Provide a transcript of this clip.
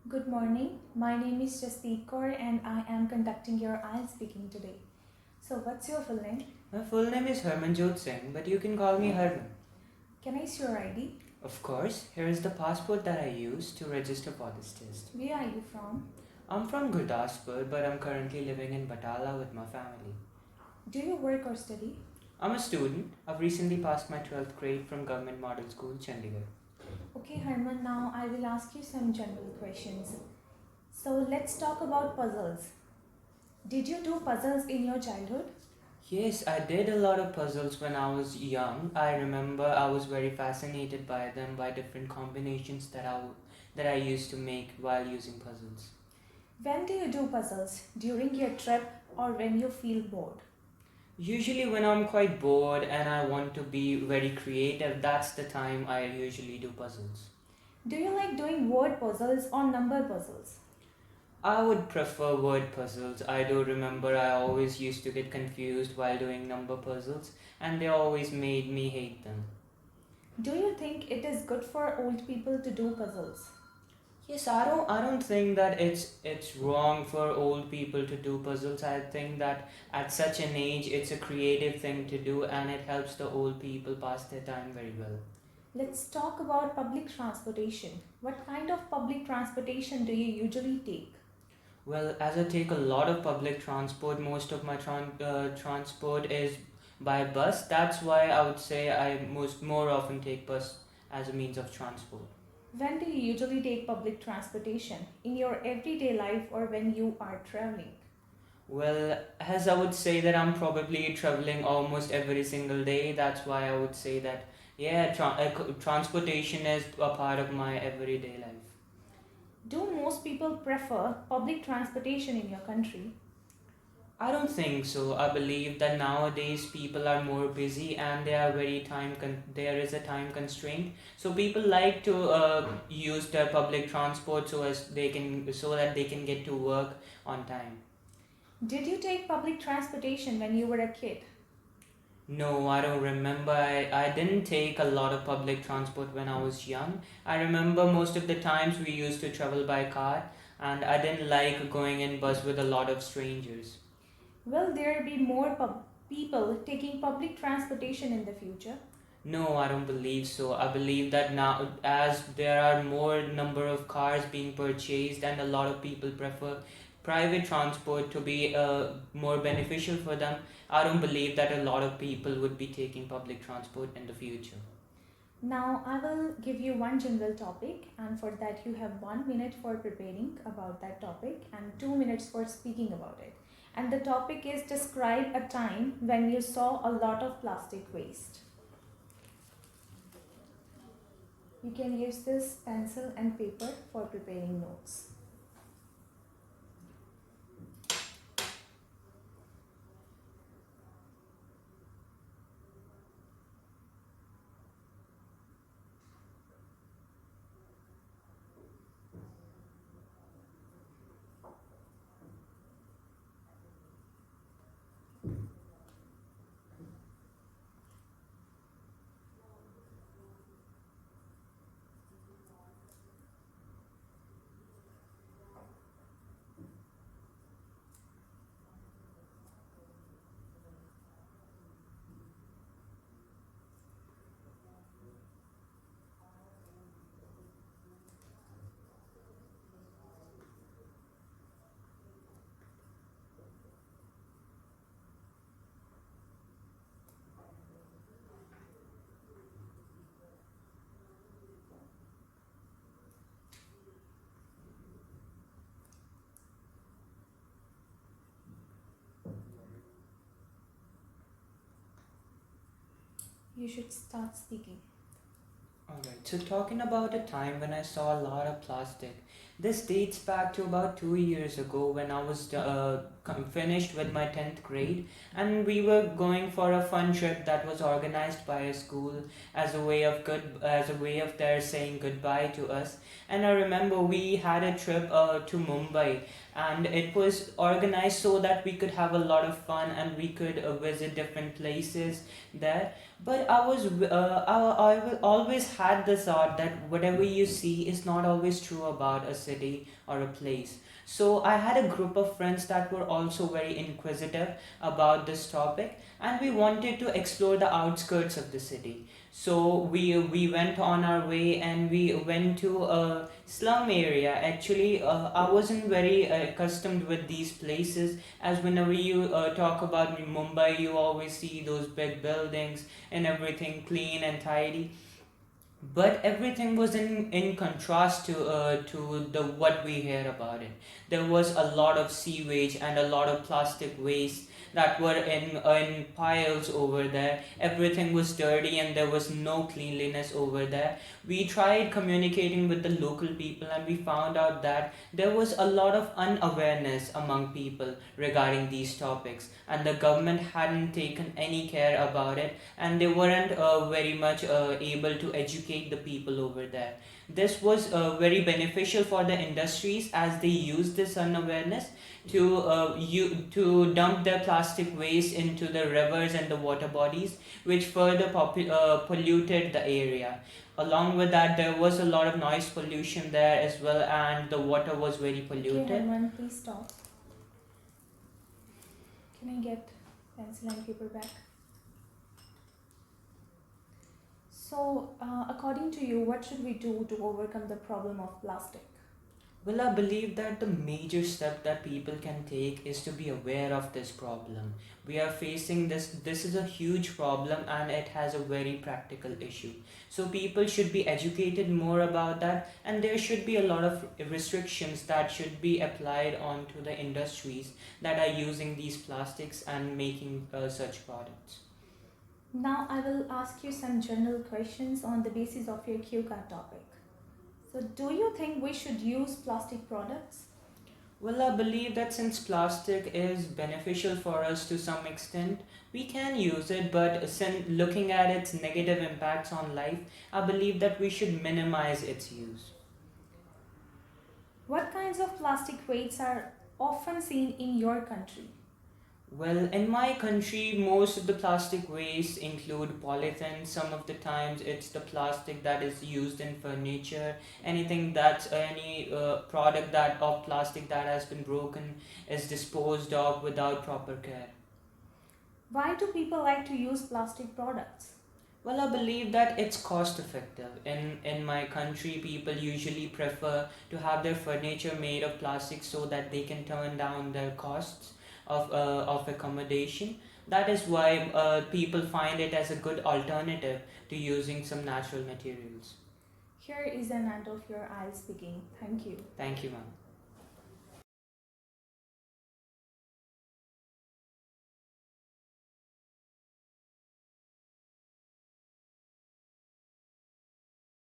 Good morning. My name is Jaspreet Kaur and I am conducting your ieltsspeaking today. So, what's your full name? My full name is Harmanjot Singh, but you can call me Harman. Can I see your ID? Of course, here is the passport that I used to register for this test. Where are you from? I'm from Gurdaspur, but I'm currently living in Batala with my family. Do you work or study? I'm a student. I've recently passed my 12th grade from Government Model School, Chandigarh. Okay, Herman, now I will ask you some general questions. So, let's talk about puzzles. Did you do puzzles in your childhood? Yes, I did a lot of puzzles when I was young. I remember I was very fascinated by them, by different combinations that I used to make while using puzzles. When do you do puzzles? During your trip or when you feel bored? Usually, when I'm quite bored and I want to be very creative, that's the time I usually do puzzles. Do you like doing word puzzles or number puzzles? I would prefer word puzzles. I do remember I always used to get confused while doing number puzzles, and they always made me hate them. Do you think it is good for old people to do puzzles? Yes, I don't think that it's wrong for old people to do puzzles. I think that at such an age it's a creative thing to do and it helps the old people pass their time very well. Let's talk about public transportation. What kind of public transportation do you usually take? Well, as I take a lot of public transport, most of my transport is by bus. That's why I would say I more often take bus as a means of transport. When do you usually take public transportation? In your everyday life or when you are traveling? Well, as I would say that I'm probably traveling almost every single day. That's why I would say that yeah, transportation is a part of my everyday life. Do most people prefer public transportation in your country? I don't think so. I believe that nowadays people are more busy and they are very there is a time constraint. So people like to use their public transport so that they can get to work on time. Did you take public transportation when you were a kid? No, I don't remember. I didn't take a lot of public transport when I was young. I remember most of the times we used to travel by car and I didn't like going in bus with a lot of strangers. Will there be more people taking public transportation in the future? No, I don't believe so. I believe that now, as there are more number of cars being purchased and a lot of people prefer private transport to be more beneficial for them, I don't believe that a lot of people would be taking public transport in the future. Now, I will give you one general topic, and for that, you have 1 minute for preparing about that topic and 2 minutes for speaking about it. And the topic is describe a time when you saw a lot of plastic waste. You can use this pencil and paper for preparing notes. You should start speaking. Alright, so talking about a time when I saw a lot of plastic. This dates back to about 2 years ago when I was finished with my 10th grade and we were going for a fun trip that was organized by a school as a way of their saying goodbye to us. And I remember we had a trip to Mumbai and it was organized so that we could have a lot of fun and we could visit different places there, But I will always had this thought that whatever you see is not always true about a city or a place. So I had a group of friends that were also very inquisitive about this topic, and we wanted to explore the outskirts of the city. So we went on our way and we went to a slum area. Actually, I wasn't very accustomed with these places, as whenever you talk about Mumbai, you always see those big buildings and everything clean and tidy, but everything was in contrast to the what we hear about it. There was a lot of sewage and a lot of plastic waste that were in piles over there. Everything was dirty and there was no cleanliness over there. We tried communicating with the local people and we found out that there was a lot of unawareness among people regarding these topics, and the government hadn't taken any care about it, and they weren't very much able to educate the people over there. This was very beneficial for the industries, as they used this unawareness to dump their plastic waste into the rivers and the water bodies, which further polluted the area. Along with that, there was a lot of noise pollution there as well, and the water was very Okay, polluted. Herman, please stop. Can I get pencil and paper back? So, according to you, what should we do to overcome the problem of plastic? Well, I believe that the major step that people can take is to be aware of this problem. We are facing this is a huge problem and it has a very practical issue. So people should be educated more about that, and there should be a lot of restrictions that should be applied onto the industries that are using these plastics and making such products. Now, I will ask you some general questions on the basis of your Q card topic. So, do you think we should use plastic products? Well, I believe that since plastic is beneficial for us to some extent, we can use it, but since looking at its negative impacts on life, I believe that we should minimize its use. What kinds of plastic waste are often seen in your country? Well, in my country, most of the plastic waste include polythene. Some of the times, it's the plastic that is used in furniture. Anything that's any product that of plastic that has been broken is disposed of without proper care. Why do people like to use plastic products? Well, I believe that it's cost effective. In my country, people usually prefer to have their furniture made of plastic so that they can turn down their costs of accommodation. That is why people find it as a good alternative to using some natural materials. Here is an end of your ieltsspeaking. Thank you. Thank you, ma'am.